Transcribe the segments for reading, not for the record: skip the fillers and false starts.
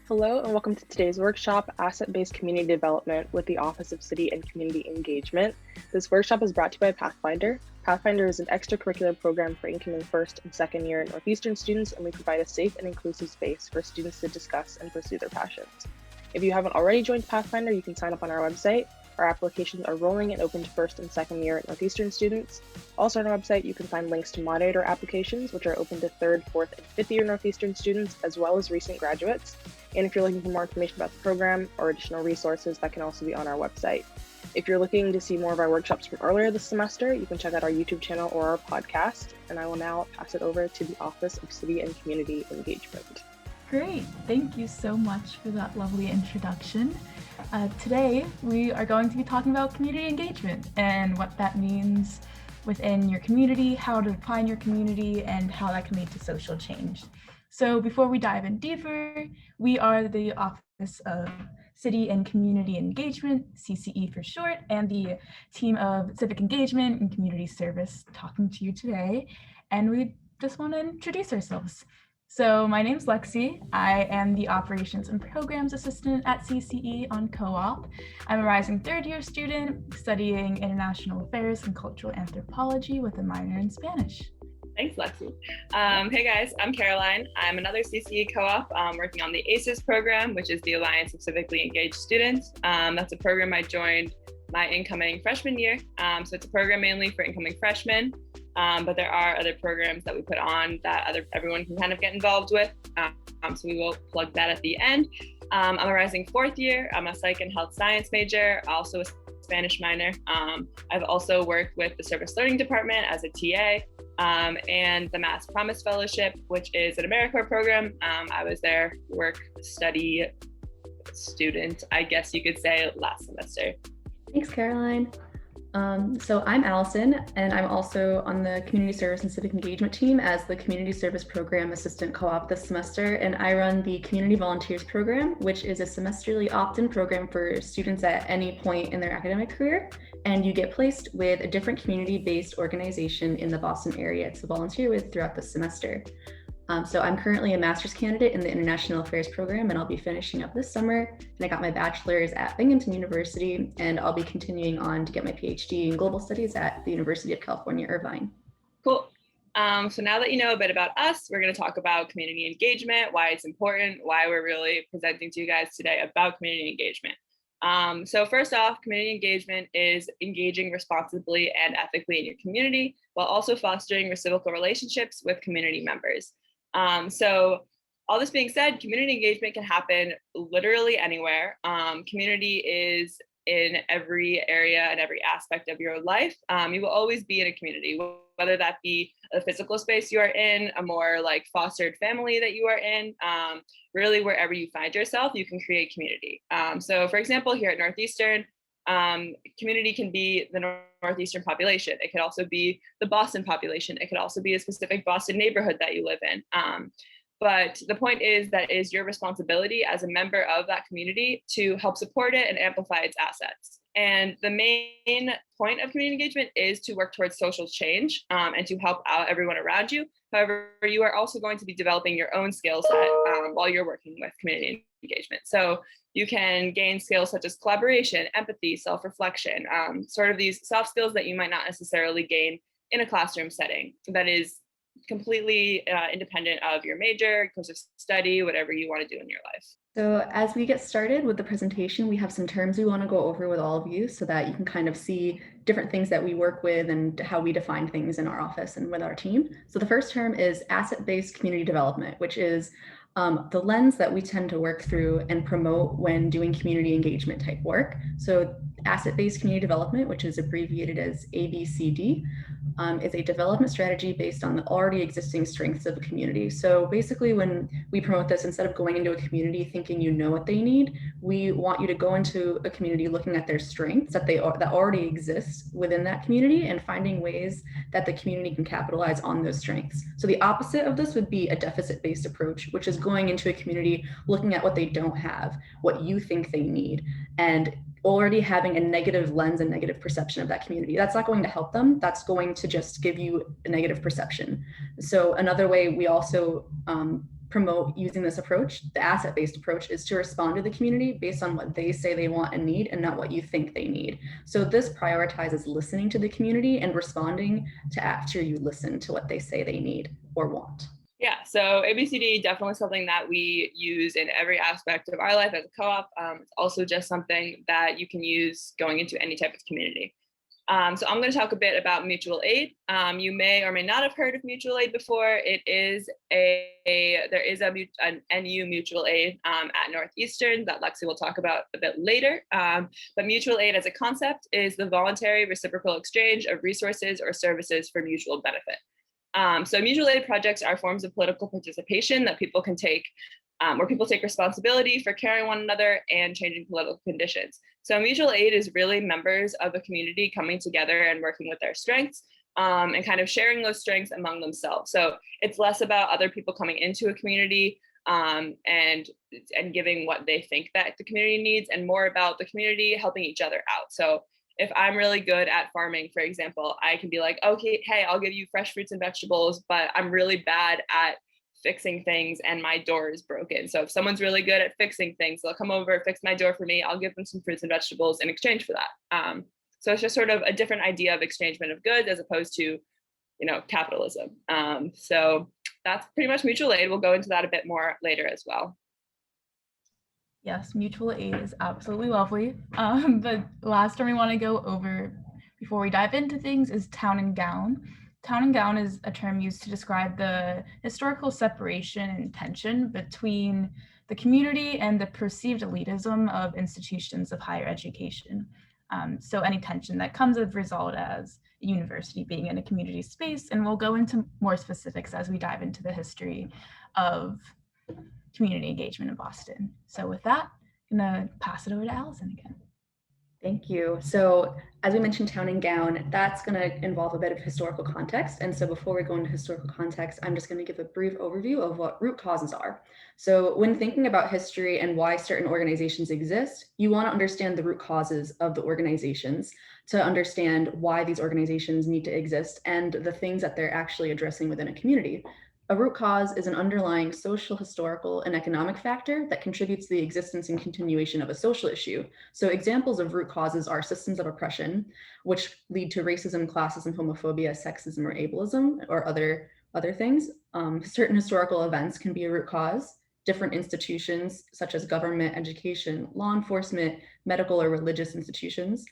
Hello and welcome to today's workshop, Asset-Based Community Development with the Office of City and Community Engagement. This workshop is brought to you by Pathfinder. Pathfinder is an extracurricular program for incoming first and second year Northeastern students, and we provide a safe and inclusive space for students to discuss and pursue their passions. If you haven't already joined Pathfinder, you can sign up on our website. Our applications are rolling and open to first and second year Northeastern students. Also on our website, you can find links to moderator applications, which are open to third, fourth, and fifth year Northeastern students, as well as recent graduates. And if you're looking for more information about the program or additional resources, that can also be on our website. If you're looking to see more of our workshops from earlier this semester, you can check out our YouTube channel or our podcast. And I will now pass it over to the Office of City and Community Engagement. Great, thank you so much for that lovely introduction. Today, we are going to be talking about community engagement and what that means within your community, how to define your community, and how that can lead to social change. So before we dive in deeper, we are the Office of City and Community Engagement, CCE for short, and the team of Civic Engagement and Community Service talking to you today. And we just want to introduce ourselves. So my name's Lexi. I am the Operations and Programs Assistant at CCE on co-op. I'm a rising third year student studying International Affairs and Cultural Anthropology with a minor in Spanish. Thanks, Lexi. Hey guys, I'm Caroline. I'm another CCE co-op working on the ACES program, which is the Alliance of Civically Engaged Students. That's a program I joined my incoming freshman year. So it's a program mainly for incoming freshmen, but there are other programs that we put on that everyone can kind of get involved with. So we will plug that at the end. I'm a rising fourth year. I'm a psych and health science major, also a Spanish minor. I've also worked with the Service Learning Department as a TA. And the Mass Promise Fellowship, which is an AmeriCorps program. I was their work study student, I guess you could say, last semester. Thanks, Caroline. So I'm Allison, and I'm also on the Community Service and Civic Engagement team as the Community Service Program Assistant Co-op this semester, and I run the Community Volunteers Program, which is a semesterly opt-in program for students at any point in their academic career, and you get placed with a different community-based organization in the Boston area to volunteer with throughout the semester. So I'm currently a master's candidate in the International Affairs program, and I'll be finishing up this summer. And I got my bachelor's at Binghamton University, and I'll be continuing on to get my PhD in global studies at the University of California, Irvine. Cool. So now that you know a bit about us, we're going to talk about community engagement, why it's important, why we're really presenting to you guys today about community engagement. So first off, community engagement is engaging responsibly and ethically in your community, while also fostering reciprocal relationships with community members. So all this being said, community engagement can happen literally anywhere. Community is in every area and every aspect of your life. You will always be in a community, whether that be a physical space you are in, a more like fostered family that you are in, really wherever you find yourself, you can create community. So for example, here at Northeastern, community can be the Northeastern population. It could also be the Boston population. It could also be a specific Boston neighborhood that you live in. But the point is that it is your responsibility as a member of that community to help support it and amplify its assets. And the main point of community engagement is to work towards social change and to help out everyone around you. However, you are also going to be developing your own skill set while you're working with community engagement. So you can gain skills such as collaboration, empathy, self-reflection, sort of these soft skills that you might not necessarily gain in a classroom setting that is completely independent of your major, course of study, whatever you want to do in your life. So as we get started with the presentation, we have some terms we want to go over with all of you so that you can kind of see different things that we work with and how we define things in our office and with our team. So the first term is asset-based community development, which is the lens that we tend to work through and promote when doing community engagement type work. So asset-based community development, which is abbreviated as ABCD, is a development strategy based on the already existing strengths of a community. So basically when we promote this, instead of going into a community thinking you know what they need, we want you to go into a community looking at their strengths that already exist within that community and finding ways that the community can capitalize on those strengths. So the opposite of this would be a deficit-based approach, which is going into a community looking at what they don't have, what you think they need, and already having a negative lens and negative perception of that community. That's not going to help them. That's going to just give you a negative perception. So another way we also promote using this approach, the asset-based approach, is to respond to the community based on what they say they want and need and not what you think they need. So this prioritizes listening to the community and responding to after you listen to what they say they need or want. Yeah, so ABCD definitely something that we use in every aspect of our life as a co-op. It's also just something that you can use going into any type of community. So I'm going to talk a bit about mutual aid. You may or may not have heard of mutual aid before. There is an NU mutual aid at Northeastern that Lexi will talk about a bit later. But mutual aid as a concept is the voluntary reciprocal exchange of resources or services for mutual benefit. So mutual aid projects are forms of political participation that people can take, where people take responsibility for caring one another and changing political conditions. So mutual aid is really members of a community coming together and working with their strengths and kind of sharing those strengths among themselves. So it's less about other people coming into a community and giving what they think that the community needs, and more about the community helping each other out. So if I'm really good at farming, for example, I can be like, okay, hey, I'll give you fresh fruits and vegetables, but I'm really bad at fixing things and my door is broken. So if someone's really good at fixing things, they'll come over, fix my door for me. I'll give them some fruits and vegetables in exchange for that. So it's just sort of a different idea of exchangement of goods as opposed to, capitalism. So that's pretty much mutual aid. We'll go into that a bit more later as well. Yes, mutual aid is absolutely lovely. The last term we want to go over before we dive into things is town and gown. Town and gown is a term used to describe the historical separation and tension between the community and the perceived elitism of institutions of higher education. So any tension that comes as a result as a university being in a community space, and we'll go into more specifics as we dive into the history of community engagement in Boston. So with that, I'm gonna pass it over to Allison again. Thank you. So as we mentioned, town and gown, that's going to involve a bit of historical context. And so before we go into historical context, I'm just going to give a brief overview of what root causes are. So when thinking about history and why certain organizations exist, you want to understand the root causes of the organizations to understand why these organizations need to exist and the things that they're actually addressing within a community. A root cause is an underlying social, historical, and economic factor that contributes to the existence and continuation of a social issue. So examples of root causes are systems of oppression, which lead to racism, classism, homophobia, sexism, or ableism, or other things. Certain historical events can be a root cause. Different institutions, such as government, education, law enforcement, medical, or religious institutions.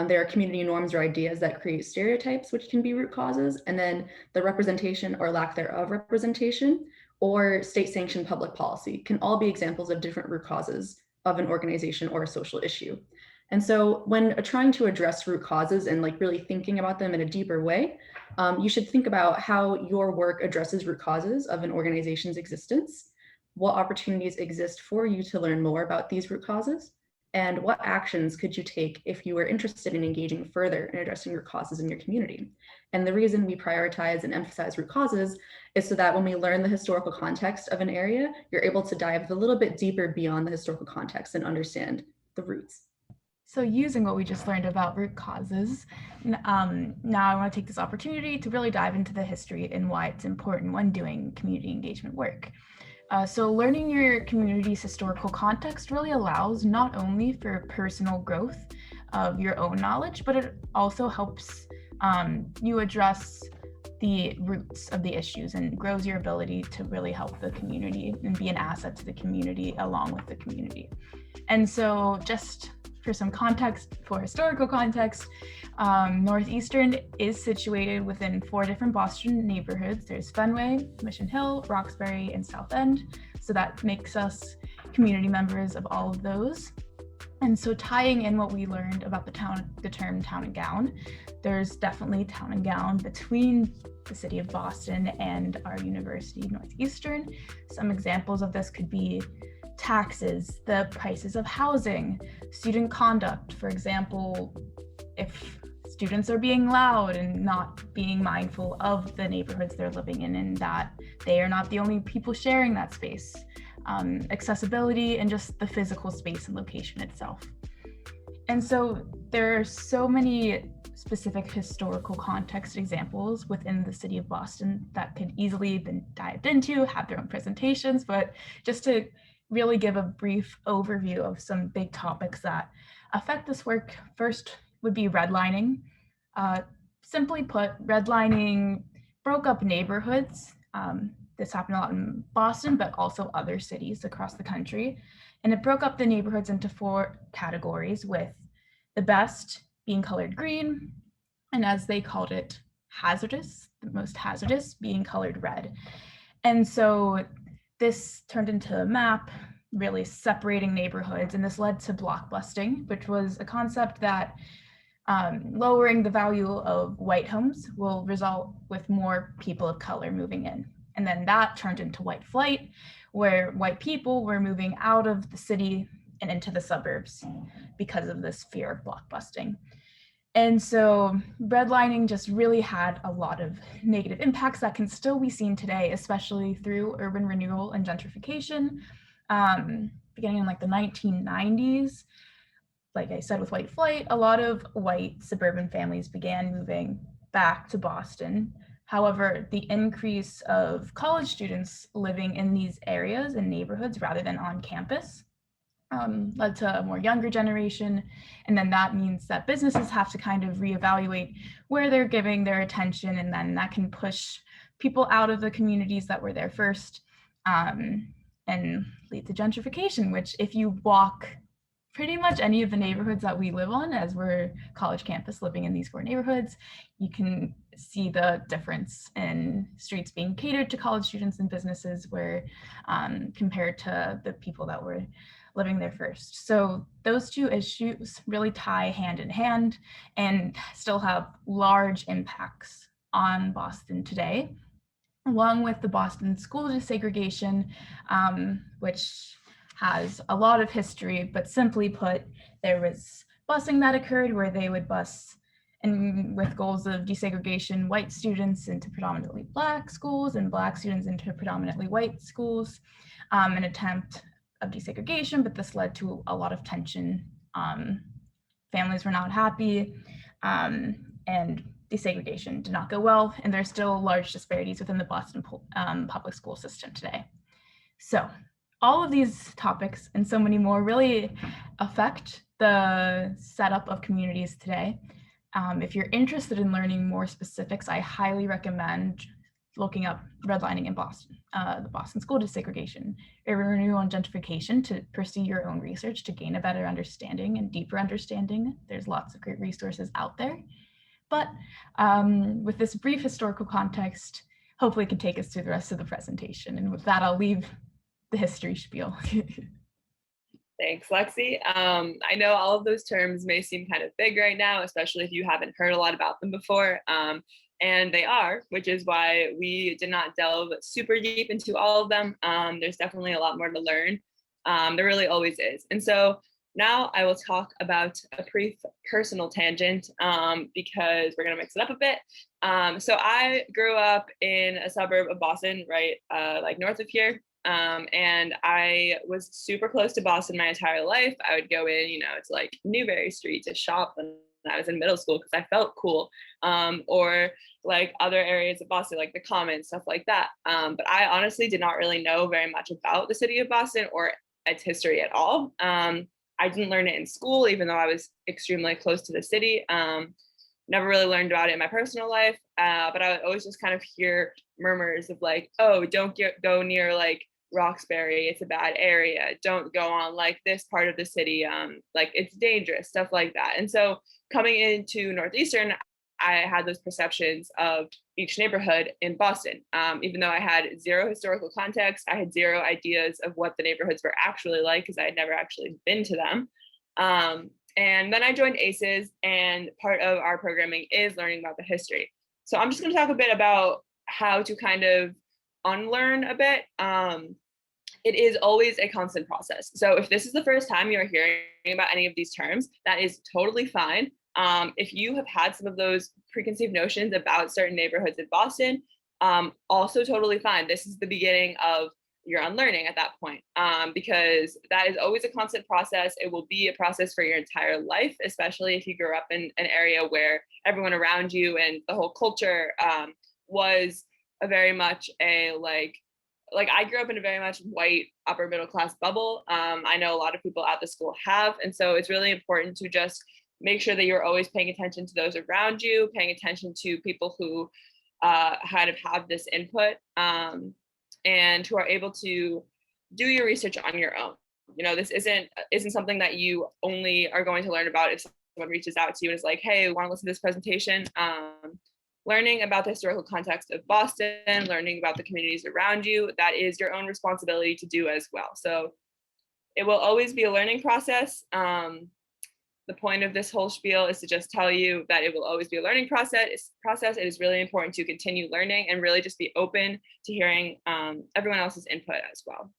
There are community norms or ideas that create stereotypes, which can be root causes, and then the representation or lack thereof representation or state-sanctioned public policy can all be examples of different root causes of an organization or a social issue. And so when trying to address root causes and really thinking about them in a deeper way, you should think about how your work addresses root causes of an organization's existence, what opportunities exist for you to learn more about these root causes, and what actions could you take if you were interested in engaging further in addressing root causes in your community. And the reason we prioritize and emphasize root causes is so that when we learn the historical context of an area, you're able to dive a little bit deeper beyond the historical context and understand the roots. So using what we just learned about root causes, now I want to take this opportunity to really dive into the history and why it's important when doing community engagement work. So learning your community's historical context really allows not only for personal growth of your own knowledge, but it also helps you address the roots of the issues and grows your ability to really help the community and be an asset to the community along with the community. And so just for some context, for historical context, Northeastern is situated within 4 different Boston neighborhoods. There's Fenway, Mission Hill, Roxbury, and South End. So that makes us community members of all of those. And so tying in what we learned about the term town and gown, there's definitely town and gown between the city of Boston and our university, Northeastern. Some examples of this could be taxes, the prices of housing, student conduct. For example, if students are being loud and not being mindful of the neighborhoods they're living in and that they are not the only people sharing that space. Accessibility and just the physical space and location itself. And so there are so many specific historical context examples within the city of Boston that could easily have been dived into, have their own presentations, but just to really give a brief overview of some big topics that affect this work, first would be redlining. Simply put, redlining broke up neighborhoods. This happened a lot in Boston, but also other cities across the country. And it broke up the neighborhoods into 4 categories, with the best being colored green, and as they called it, hazardous, the most hazardous being colored red. And so this turned into a map really separating neighborhoods, and this led to blockbusting, which was a concept that lowering the value of white homes will result with more people of color moving in. And then that turned into white flight, where white people were moving out of the city and into the suburbs because of this fear of blockbusting. And so redlining just really had a lot of negative impacts that can still be seen today, especially through urban renewal and gentrification. Beginning in like the 1990s, like I said, with white flight, a lot of white suburban families began moving back to Boston. However, the increase of college students living in these areas and neighborhoods rather than on campus led to a more younger generation. And then that means that businesses have to kind of reevaluate where they're giving their attention, and then that can push people out of the communities that were there first and lead to gentrification, which if you walk pretty much any of the neighborhoods that we live on, as we're college campus living in these 4 neighborhoods, you can see the difference in streets being catered to college students and businesses where compared to the people that were living there first. So those 2 issues really tie hand in hand and still have large impacts on Boston today, along with the Boston school desegregation, which has a lot of history, but simply put, there was busing that occurred where they would bus, and with goals of desegregation, white students into predominantly Black schools and Black students into predominantly white schools, an attempt of desegregation, but this led to a lot of tension. Families were not happy, and desegregation did not go well, and there's still large disparities within the Boston public school system today. So all of these topics and so many more really affect the setup of communities today. If you're interested in learning more specifics, I highly recommend looking up redlining in Boston, the Boston school desegregation, urban renewal and gentrification, to pursue your own research to gain a better understanding and deeper understanding. There's lots of great resources out there. But with this brief historical context, hopefully it can take us through the rest of the presentation. And with that, I'll leave the history spiel. Thanks, Lexi. I know all of those terms may seem kind of big right now, especially if you haven't heard a lot about them before. And they are, which is why we did not delve super deep into all of them. There's definitely a lot more to learn. There really always is. And so now I will talk about a brief personal tangent because we're going to mix it up a bit. So I grew up in a suburb of Boston, right, like north of here. And I was super close to Boston my entire life. I would go in, to like Newbury Street to shop when I was in middle school because I felt cool, or like other areas of Boston, like the Common, stuff like that. But I honestly did not really know very much about the city of Boston or its history at all. I didn't learn it in school, even though I was extremely close to the city. Never really learned about it in my personal life, but I would always just kind of hear murmurs of like, oh, don't go near like Roxbury, it's a bad area. Don't go on like this part of the city, like it's dangerous, stuff like that. And so coming into Northeastern, I had those perceptions of each neighborhood in Boston. Even though I had zero historical context, I had zero ideas of what the neighborhoods were actually like because I had never actually been to them. And then I joined ACES, and part of our programming is learning about the history. So I'm just going to talk a bit about how to kind of unlearn a bit. It is always a constant process. So if this is the first time you're hearing about any of these terms, that is totally fine. If you have had some of those preconceived notions about certain neighborhoods in Boston, also totally fine. This is the beginning of you're unlearning at that point, because that is always a constant process. It will be a process for your entire life, especially if you grew up in an area where everyone around you and the whole culture was a very much a like I grew up in a very much white upper middle class bubble. I know a lot of people at the school have, and so it's really important to just make sure that you're always paying attention to those around you, paying attention to people who kind of have this input, and who are able to do your research on your own. You know, this isn't something that you only are going to learn about if someone reaches out to you and is like, hey, want to listen to this presentation? Learning about the historical context of Boston, learning about the communities around you, that is your own responsibility to do as well. So it will always be a learning process. The point of this whole spiel is to just tell you that it will always be a learning process. It is really important to continue learning and really just be open to hearing everyone else's input as well.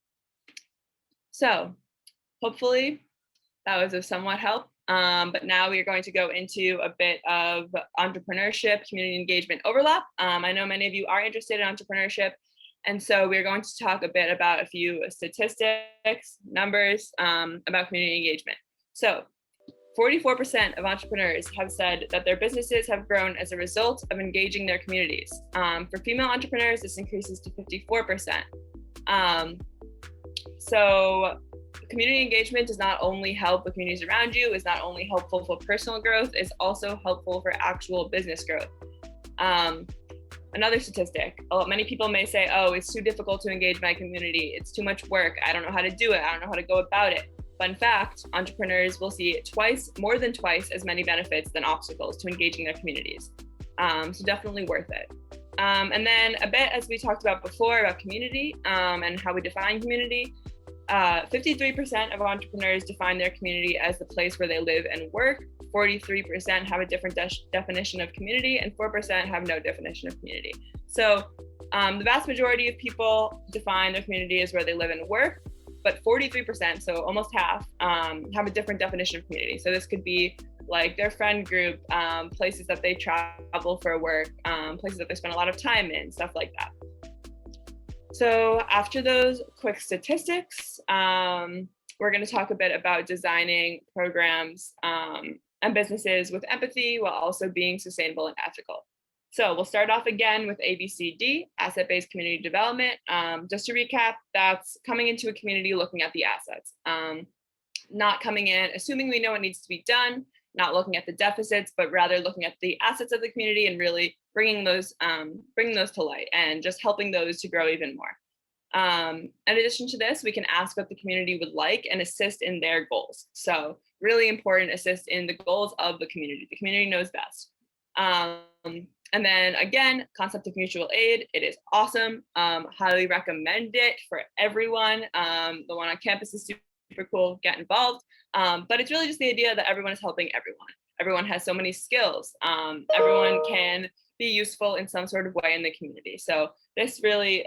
So hopefully that was of somewhat help. But now we are going to go into a bit of entrepreneurship, community engagement overlap. I know many of you are interested in entrepreneurship. And so we're going to talk a bit about a few statistics, numbers about community engagement. So 44% of entrepreneurs have said that their businesses have grown as a result of engaging their communities. For female entrepreneurs, this increases to 54%. So community engagement does not only help the communities around you, is not only helpful for personal growth, it's also helpful for actual business growth. Another statistic, many people may say, oh, it's too difficult to engage my community. It's too much work. I don't know how to do it. I don't know how to go about it. But in fact, entrepreneurs will see more than twice as many benefits than obstacles to engaging their communities. So definitely worth it. And then a bit, as we talked about before, about community and how we define community. 53% of entrepreneurs define their community as the place where they live and work. 43% have a different definition of community, and 4% have no definition of community. So the vast majority of people define their community as where they live and work, but 43%, so almost half, have a different definition of community. So this could be like their friend group, places that they travel for work, places that they spend a lot of time in, stuff like that. So after those quick statistics, we're going to talk a bit about designing programs and businesses with empathy while also being sustainable and ethical. So we'll start off again with ABCD, asset-based community development. Just to recap, that's coming into a community looking at the assets, not coming in assuming we know what needs to be done, not looking at the deficits, but rather looking at the assets of the community and really bringing those to light and just helping those to grow even more. In addition to this, we can ask what the community would like and assist in their goals. So really important, assist in the goals of the community. The community knows best. And then again, concept of mutual aid. It is awesome. Highly recommend it for everyone. The one on campus is super cool. Get involved. But it's really just the idea that everyone is helping everyone. Everyone has so many skills. Everyone can be useful in some sort of way in the community. So this really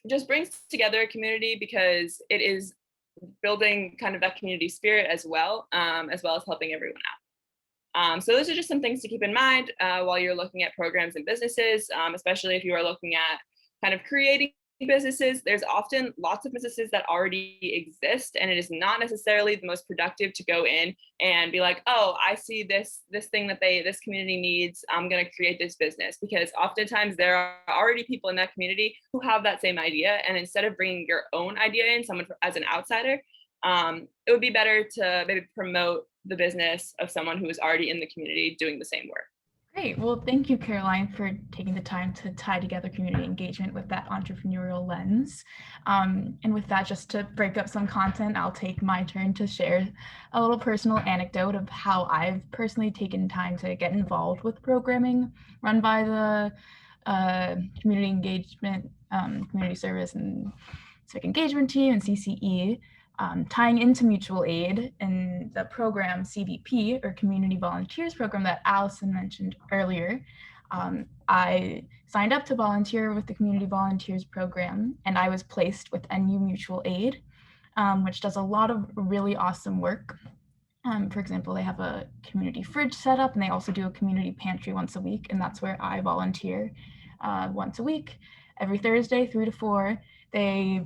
just brings together a community because it is building kind of that community spirit as well as helping everyone out. So those are just some things to keep in mind while you're looking at programs and businesses, especially if you are looking at kind of creating businesses. There's often lots of businesses that already exist, and it is not necessarily the most productive to go in and be like, oh, I see this thing that this community needs, I'm going to create this business, because oftentimes there are already people in that community who have that same idea, and instead of bringing your own idea in, someone as an outsider, it would be better to maybe promote the business of someone who is already in the community doing the same work. Great. Well, thank you, Caroline, for taking the time to tie together community engagement with that entrepreneurial lens. And with that, just to break up some content, I'll take my turn to share a little personal anecdote of how I've personally taken time to get involved with programming run by the community engagement, community service and civic engagement team and CCE. Tying into mutual aid in the program CVP, or Community Volunteers Program, that Allison mentioned earlier. I signed up to volunteer with the Community Volunteers Program, and I was placed with NU Mutual Aid, which does a lot of really awesome work. For example, they have a community fridge set up, and they also do a community pantry once a week, and that's where I volunteer once a week, every Thursday, 3 to 4. They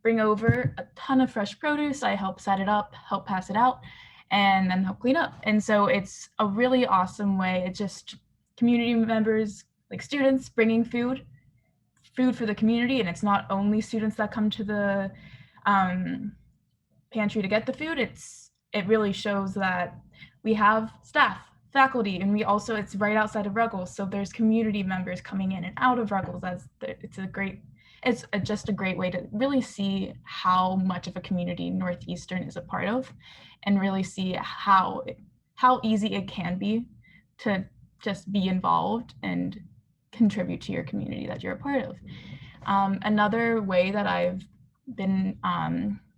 bring over a ton of fresh produce. I help set it up, help pass it out, and then help clean up. And so it's a really awesome way. It's just community members, like students, bringing food for the community. And it's not only students that come to the pantry to get the food. It really shows that we have staff, faculty, and we also, it's right outside of Ruggles, so there's community members coming in and out of Ruggles. It's just a great way to really see how much of a community Northeastern is a part of, and really see how easy it can be to just be involved and contribute to your community that you're a part of. Another way that I've been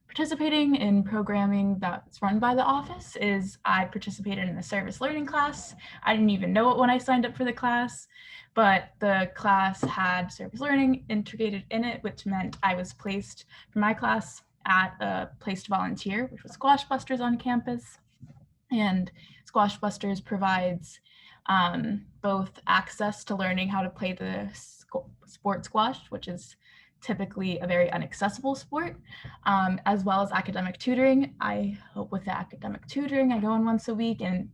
participating in programming that's run by the office is I participated in the service learning class. I didn't even know it when I signed up for the class, but the class had service learning integrated in it, which meant I was placed for my class at a place to volunteer, which was Squash Busters on campus. And Squash Busters provides both access to learning how to play the sport squash, which is typically a very inaccessible sport, as well as academic tutoring. I help with the academic tutoring. I go in once a week, and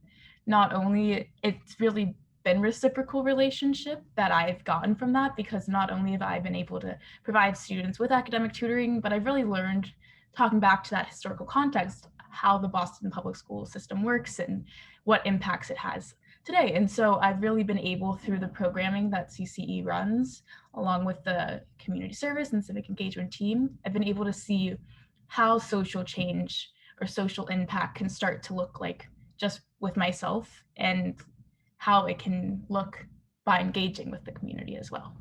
not only it's really been reciprocal relationship that I've gotten from that, because not only have I been able to provide students with academic tutoring, but I've really learned, talking back to that historical context, how the Boston public school system works and what impacts it has today. And so I've really been able, through the programming that CCE runs, along with the community service and civic engagement team, I've been able to see how social change or social impact can start to look like just with myself, and how it can look by engaging with the community as well.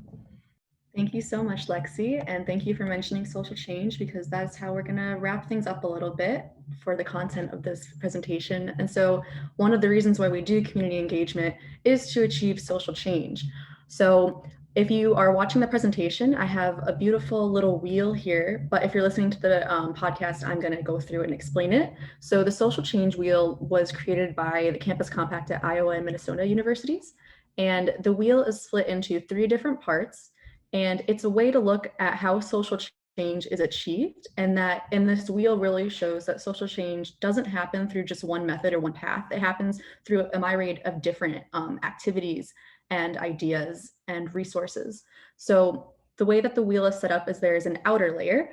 Thank you so much, Lexi, and thank you for mentioning social change, because that's how we're going to wrap things up a little bit for the content of this presentation. And so one of the reasons why we do community engagement is to achieve social change. So if you are watching the presentation, I have a beautiful little wheel here, but if you're listening to the podcast, I'm going to go through and explain it. So the social change wheel was created by the Campus Compact at Iowa and Minnesota universities, and the wheel is split into 3 different parts. And it's a way to look at how social change is achieved, and that in this wheel really shows that social change doesn't happen through just one method or one path. It happens through a myriad of different activities and ideas and resources. So the way that the wheel is set up is there's an outer layer,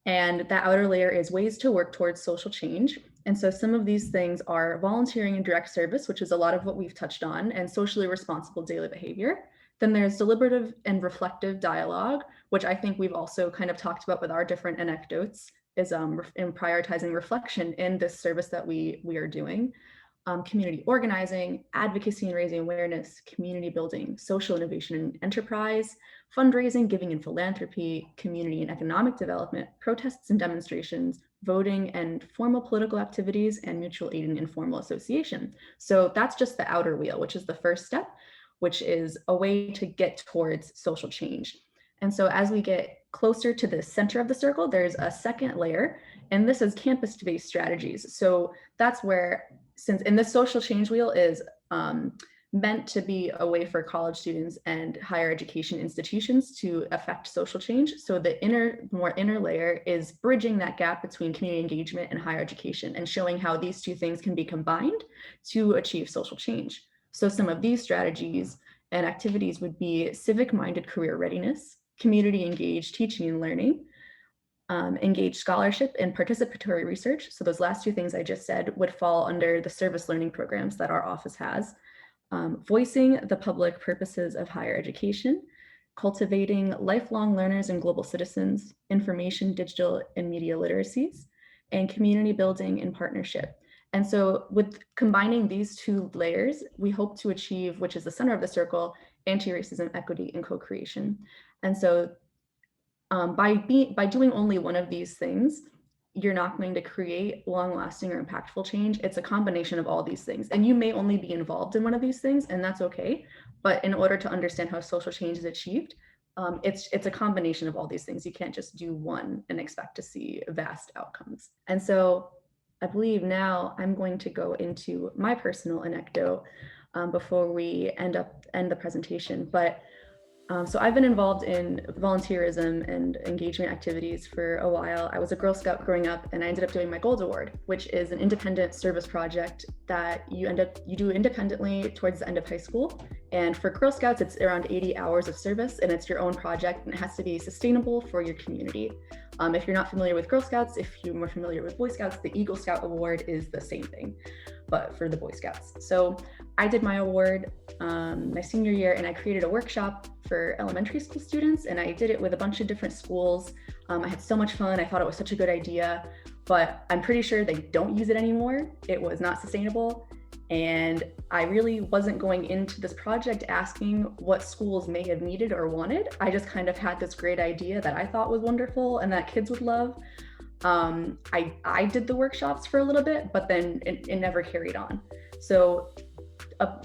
and that outer layer is ways to work towards social change. And so some of these things are volunteering and direct service, which is a lot of what we've touched on, and socially responsible daily behavior. Then there's deliberative and reflective dialogue, which I think we've also kind of talked about with our different anecdotes, is in prioritizing reflection in this service that we are doing. Community organizing, advocacy and raising awareness, community building, social innovation and enterprise, fundraising, giving and philanthropy, community and economic development, protests and demonstrations, voting and formal political activities, and mutual aid and informal association. So that's just the outer wheel, which is the first step, which is a way to get towards social change. And so as we get closer to the center of the circle, there's a second layer, and this is campus-based strategies. So that's where, since in this social change wheel is meant to be a way for college students and higher education institutions to affect social change. So the more inner layer is bridging that gap between community engagement and higher education, and showing how these 2 things can be combined to achieve social change. So some of these strategies and activities would be civic-minded career readiness, community engaged teaching and learning, engaged scholarship and participatory research. So those last 2 things I just said would fall under the service learning programs that our office has. Voicing the public purposes of higher education, cultivating lifelong learners and global citizens, information, digital, and media literacies, and community building and partnership. And so with combining these 2 layers, we hope to achieve, which is the center of the circle, anti-racism, equity, and co-creation. And so by doing only one of these things, you're not going to create long-lasting or impactful change. It's a combination of all these things. And you may only be involved in one of these things, and that's okay. But in order to understand how social change is achieved, it's a combination of all these things. You can't just do one and expect to see vast outcomes. And so I believe now I'm going to go into my personal anecdote before we end the presentation. But So I've been involved in volunteerism and engagement activities for a while. I was a Girl Scout growing up, and I ended up doing my Gold Award, which is an independent service project that you do independently towards the end of high school. And for Girl Scouts, it's around 80 hours of service, and it's your own project, and it has to be sustainable for your community. If you're not familiar with Girl Scouts, if you're more familiar with Boy Scouts, the Eagle Scout Award is the same thing, but for the Boy Scouts. So I did my award my senior year, and I created a workshop for elementary school students, and I did it with a bunch of different schools. I had so much fun. I thought it was such a good idea, but I'm pretty sure they don't use it anymore. It was not sustainable. And I really wasn't going into this project asking what schools may have needed or wanted. I just kind of had this great idea that I thought was wonderful and that kids would love. I did the workshops for a little bit, but then it never carried on. So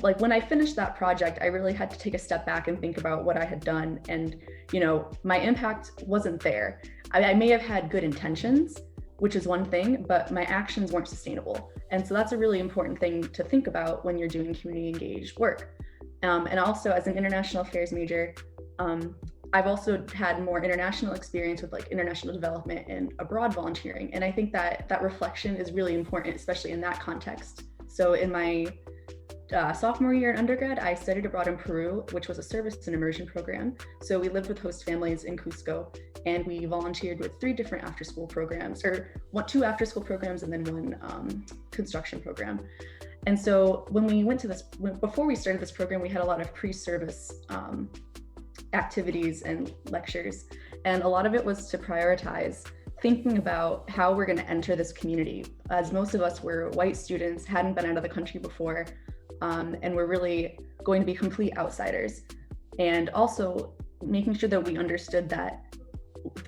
like when I finished that project, I really had to take a step back and think about what I had done. And, my impact wasn't there. I may have had good intentions, which is one thing, but my actions weren't sustainable. And so that's a really important thing to think about when you're doing community engaged work. And also as an international affairs major, I've also had more international experience with like international development and abroad volunteering. And I think that that reflection is really important, especially in that context. So in my sophomore year in undergrad, I studied abroad in Peru, which was a service and immersion program. So we lived with host families in Cusco, and we volunteered with 3 different after-school programs, or 2 after-school programs and then 1 construction program. And so when we went to this, before we started this program, we had a lot of pre-service activities and lectures, and a lot of it was to prioritize thinking about how we're going to enter this community, as most of us were white students, hadn't been out of the country before, and we're really going to be complete outsiders. And also making sure that we understood that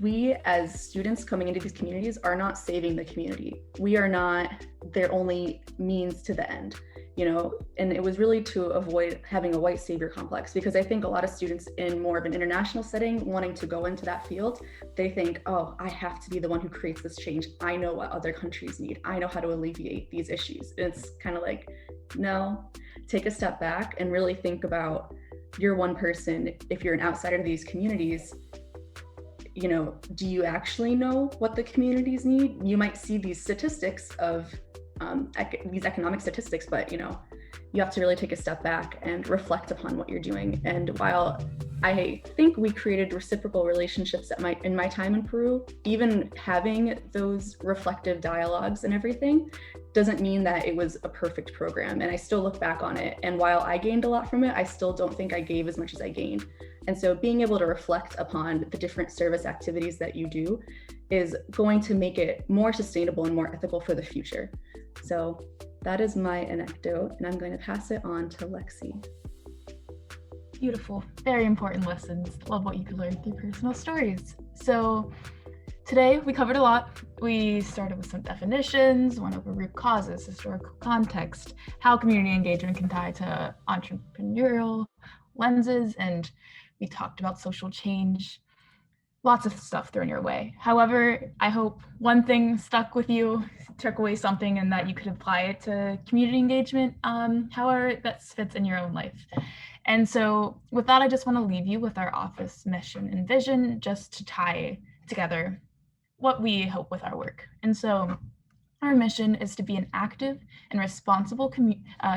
we as students coming into these communities are not saving the community. We are not their only means to the end, and it was really to avoid having a white savior complex, because I think a lot of students in more of an international setting wanting to go into that field, they think, oh, I have to be the one who creates this change. I know what other countries need. I know how to alleviate these issues. And it's kind of like, no, take a step back and really think about you're one person. If you're an outsider to these communities, do you actually know what the communities need? You might see these statistics of these economic statistics, but you have to really take a step back and reflect upon what you're doing. And while I think we created reciprocal relationships in my time in Peru, even having those reflective dialogues and everything doesn't mean that it was a perfect program. And I still look back on it, and while I gained a lot from it, I still don't think I gave as much as I gained. And so being able to reflect upon the different service activities that you do is going to make it more sustainable and more ethical for the future. So that is my anecdote, and I'm going to pass it on to Lexi. Beautiful, very important lessons. Love what you can learn through personal stories. So today we covered a lot. We started with some definitions, went over root causes, historical context, how community engagement can tie to entrepreneurial lenses, and we talked about social change. Lots of stuff thrown your way. However, I hope one thing stuck with you, took away something, and that you could apply it to community engagement, however that fits in your own life. And so with that, I just want to leave you with our office mission and vision, just to tie together what we hope with our work. And so our mission is to be an active and responsible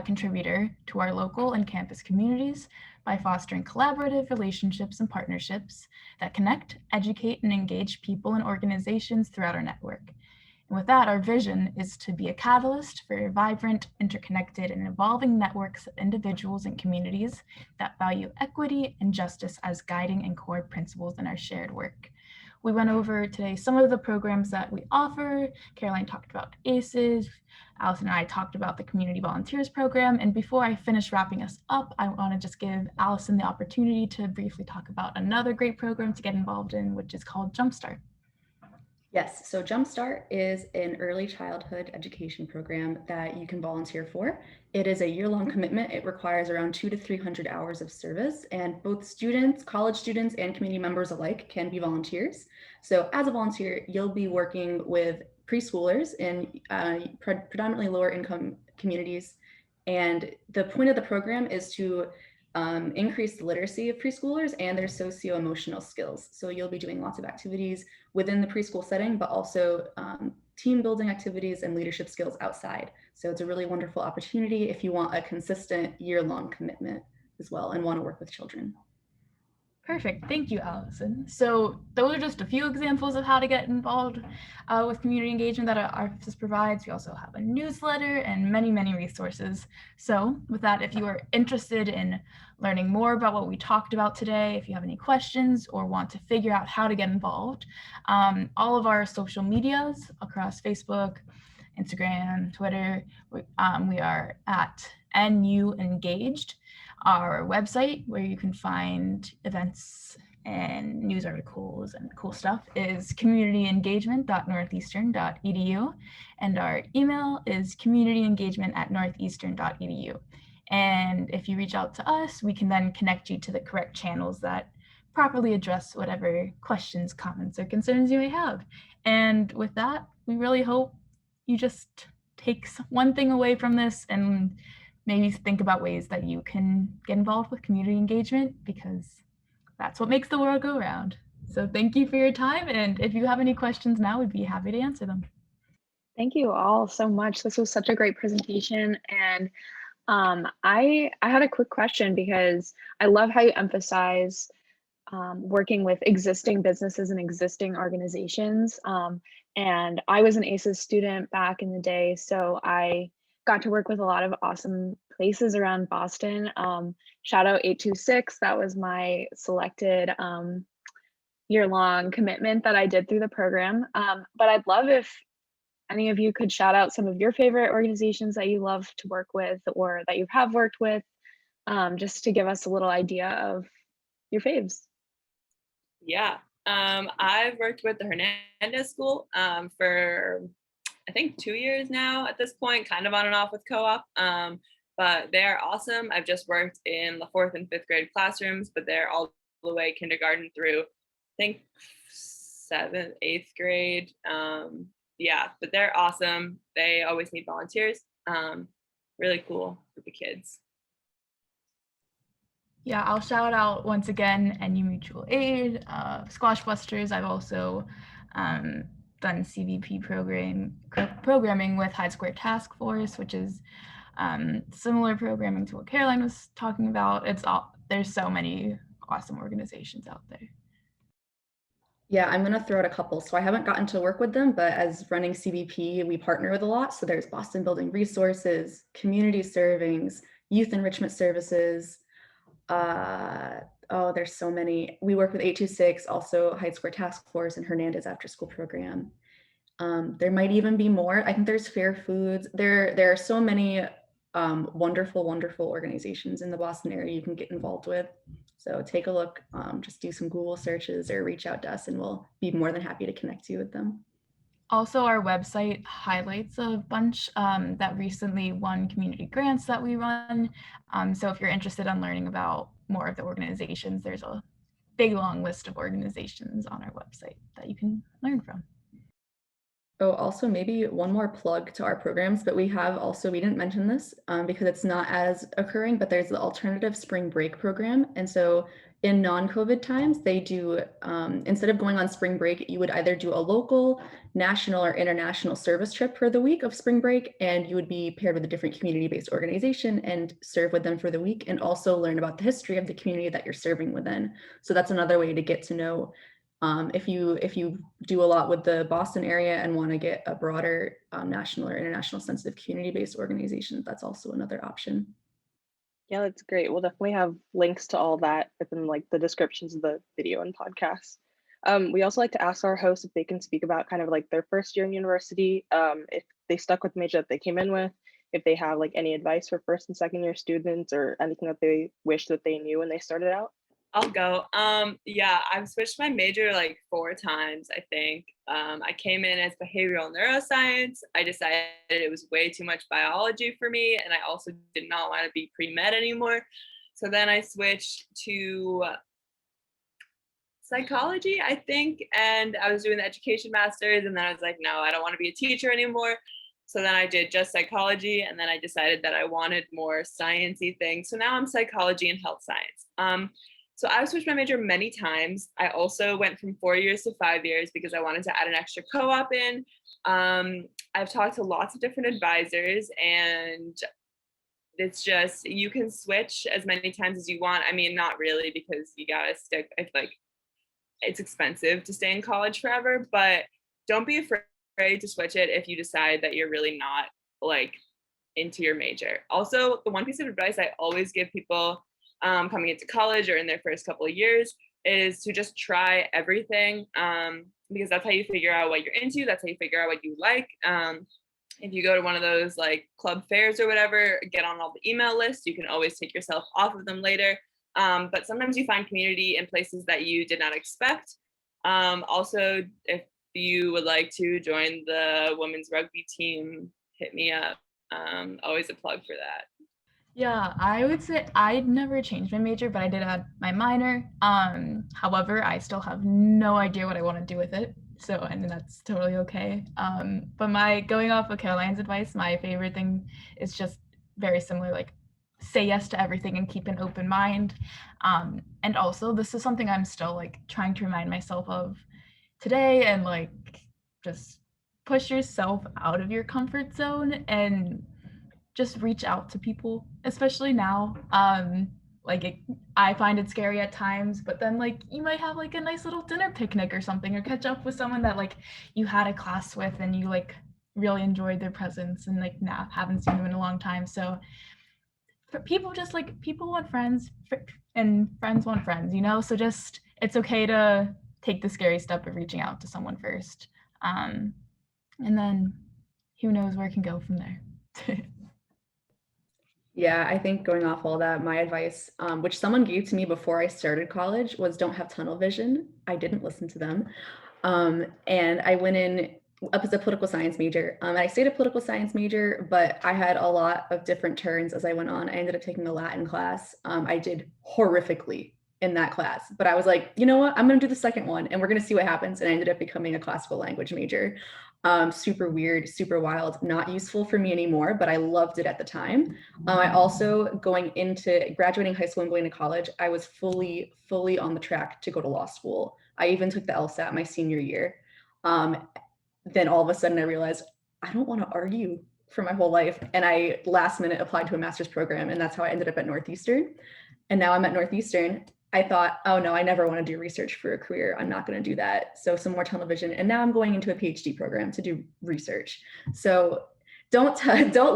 contributor to our local and campus communities by fostering collaborative relationships and partnerships that connect, educate, and engage people and organizations throughout our network. And with that, our vision is to be a catalyst for vibrant, interconnected, and evolving networks of individuals and communities that value equity and justice as guiding and core principles in our shared work. We went over today some of the programs that we offer. Caroline talked about ACEs. Allison and I talked about the Community Volunteers Program. And before I finish wrapping us up, I want to just give Allison the opportunity to briefly talk about another great program to get involved in, which is called Jumpstart. Yes, so Jumpstart is an early childhood education program that you can volunteer for. It is a year-long commitment. It requires around 200 to 300 hours of service, and both students, college students, and community members alike can be volunteers. So as a volunteer, you'll be working with preschoolers in predominantly lower income communities. And the point of the program is to increase the literacy of preschoolers and their socio-emotional skills. So you'll be doing lots of activities within the preschool setting, but also team building activities and leadership skills outside. So it's a really wonderful opportunity if you want a consistent year-long commitment as well and want to work with children. Perfect. Thank you, Allison. So those are just a few examples of how to get involved with community engagement that our office provides. We also have a newsletter and many, many resources. So with that, if you are interested in learning more about what we talked about today, if you have any questions or want to figure out how to get involved, all of our social medias across Facebook, Instagram, Twitter, we are at NU Engaged. Our website, where you can find events and news articles and cool stuff, is communityengagement.northeastern.edu, and our email is communityengagement@northeastern.edu. And if you reach out to us, we can then connect you to the correct channels that properly address whatever questions, comments, or concerns you may have. And with that, we really hope you just take one thing away from this and maybe think about ways that you can get involved with community engagement, because that's what makes the world go round. So thank you for your time. And if you have any questions now, we'd be happy to answer them. Thank you all so much. This was such a great presentation. And I had a quick question, because I love how you emphasize working with existing businesses and existing organizations. And I was an ACES student back in the day, so I got to work with a lot of awesome places around Boston. Shout out 826, that was my selected year-long commitment that I did through the program. But I'd love if any of you could shout out some of your favorite organizations that you love to work with or that you have worked with, just to give us a little idea of your faves. Yeah, I've worked with the Hernandez School for I think 2 years now at this point, kind of on and off with co-op. But they're awesome. I've just worked in the 4th and 5th grade classrooms, but they're all the way kindergarten through, I think 7th, 8th grade. Yeah, but they're awesome. They always need volunteers. Really cool group of kids. Yeah, I'll shout out once again NU Mutual Aid, Squash Busters. I've also done CVP programming with High Square Task Force, which is similar programming to what Caroline was talking about. There's so many awesome organizations out there. Yeah, I'm going to throw out a couple. So I haven't gotten to work with them, but as running CVP, we partner with a lot. So there's Boston Building Resources, Community Servings, Youth Enrichment Services. Oh, there's so many. We work with 826, also High Square Task Force and Hernandez After School Program. There might even be more. I think there's Fair Foods. There are so many wonderful, wonderful organizations in the Boston area you can get involved with. So take a look, just do some Google searches or reach out to us and we'll be more than happy to connect you with them. Also, our website highlights a bunch that recently won community grants that we run. So if you're interested in learning about more of the organizations, there's a big long list of organizations on our website that you can learn from. Oh, also maybe one more plug to our programs, but we didn't mention this because it's not as occurring, but there's the alternative spring break program. And so in non-COVID times, they do, instead of going on spring break, you would either do a local, national, or international service trip for the week of spring break, and you would be paired with a different community-based organization and serve with them for the week, and also learn about the history of the community that you're serving within. So that's another way to get to know if you do a lot with the Boston area and want to get a broader national or international sense of community-based organizations, that's also another option. Yeah, that's great. We'll definitely have links to all that within like the descriptions of the video and podcast. We also like to ask our hosts if they can speak about kind of like their first year in university, if they stuck with the major that they came in with, if they have like any advice for first and second year students or anything that they wish that they knew when they started out. I'll go. Yeah, I've switched my major like 4 times, I think. I came in as behavioral neuroscience. I decided it was way too much biology for me, and I also did not want to be pre-med anymore. So then I switched to psychology, I think, and I was doing the education master's, and then I was like, no, I don't want to be a teacher anymore. So then I did just psychology, and then I decided that I wanted more sciencey things. So now I'm psychology and health science. So I've switched my major many times. I also went from 4 years to 5 years because I wanted to add an extra co-op in. I've talked to lots of different advisors, and it's just, you can switch as many times as you want. I mean, not really, because you gotta stick. I feel like it's expensive to stay in college forever, but don't be afraid to switch it if you decide that you're really not like into your major. Also, the one piece of advice I always give people coming into college or in their first couple of years is to just try everything, because that's how you figure out what you're into. That's how you figure out what you like. If you go to one of those like club fairs or whatever, get on all the email lists. You can always take yourself off of them later. But sometimes you find community in places that you did not expect. Also, if you would like to join the women's rugby team, hit me up. Always a plug for that. Yeah, I would say I'd never changed my major, but I did add my minor. However, I still have no idea what I want to do with it. So, and that's totally okay. But my going off of Caroline's advice, my favorite thing is just very similar, like say yes to everything and keep an open mind. And also this is something I'm still like trying to remind myself of today, and like just push yourself out of your comfort zone and just reach out to people, especially now. I find it scary at times, but then like you might have like a nice little dinner picnic or something, or catch up with someone that like you had a class with and you like really enjoyed their presence and like now haven't seen them in a long time. So for people, just like people want friends and friends want friends, you know? So just it's okay to take the scary step of reaching out to someone first. And then who knows where it can go from there. Yeah, I think going off all that, my advice, which someone gave to me before I started college, was don't have tunnel vision. I didn't listen to them. And I went in up as a political science major. And I stayed a political science major, but I had a lot of different turns as I went on. I ended up taking a Latin class. I did horrifically in that class, but I was like, you know what? I'm going to do the second one and we're going to see what happens. And I ended up becoming a classical language major. Super weird, super wild, not useful for me anymore, but I loved it at the time. I also, going into graduating high school and going to college, I was fully on the track to go to law school. I even took the LSAT my senior year. Then all of a sudden I realized I don't want to argue for my whole life. And I last minute applied to a master's program, and that's how I ended up at Northeastern. And now I'm at Northeastern. I thought, oh no, I never want to do research for a career. I'm not going to do that. So some more tunnel vision. And now I'm going into a PhD program to do research. So don't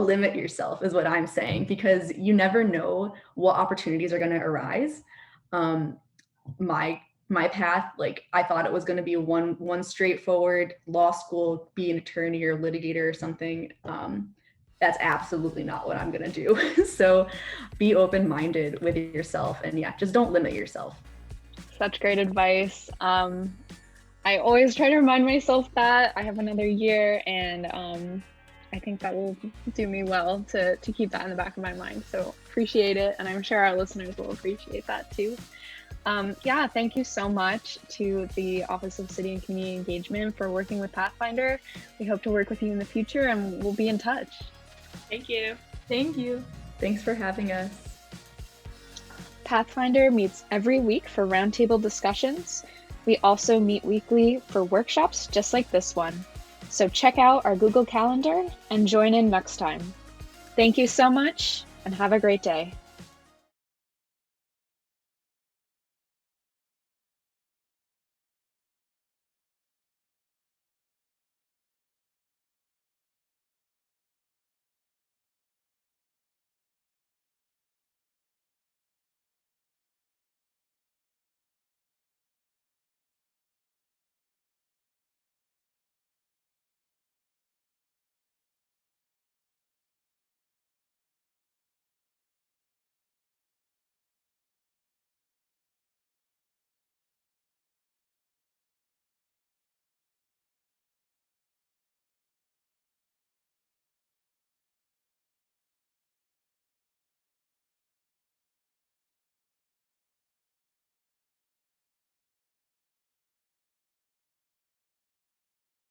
limit yourself is what I'm saying, because you never know what opportunities are going to arise. My path, like I thought it was going to be one straightforward law school, be an attorney or litigator or something. That's absolutely not what I'm going to do. So be open-minded with yourself, and yeah, just don't limit yourself. Such great advice. I always try to remind myself that I have another year, and I think that will do me well to keep that in the back of my mind. So appreciate it, and I'm sure our listeners will appreciate that too. Yeah, thank you so much to the Office of City and Community Engagement for working with Pathfinder. We hope to work with you in the future, and we'll be in touch. Thank you. Thank you. Thanks for having us. Pathfinder meets every week for roundtable discussions. We also meet weekly for workshops just like this one. So check out our Google Calendar and join in next time. Thank you so much, and have a great day.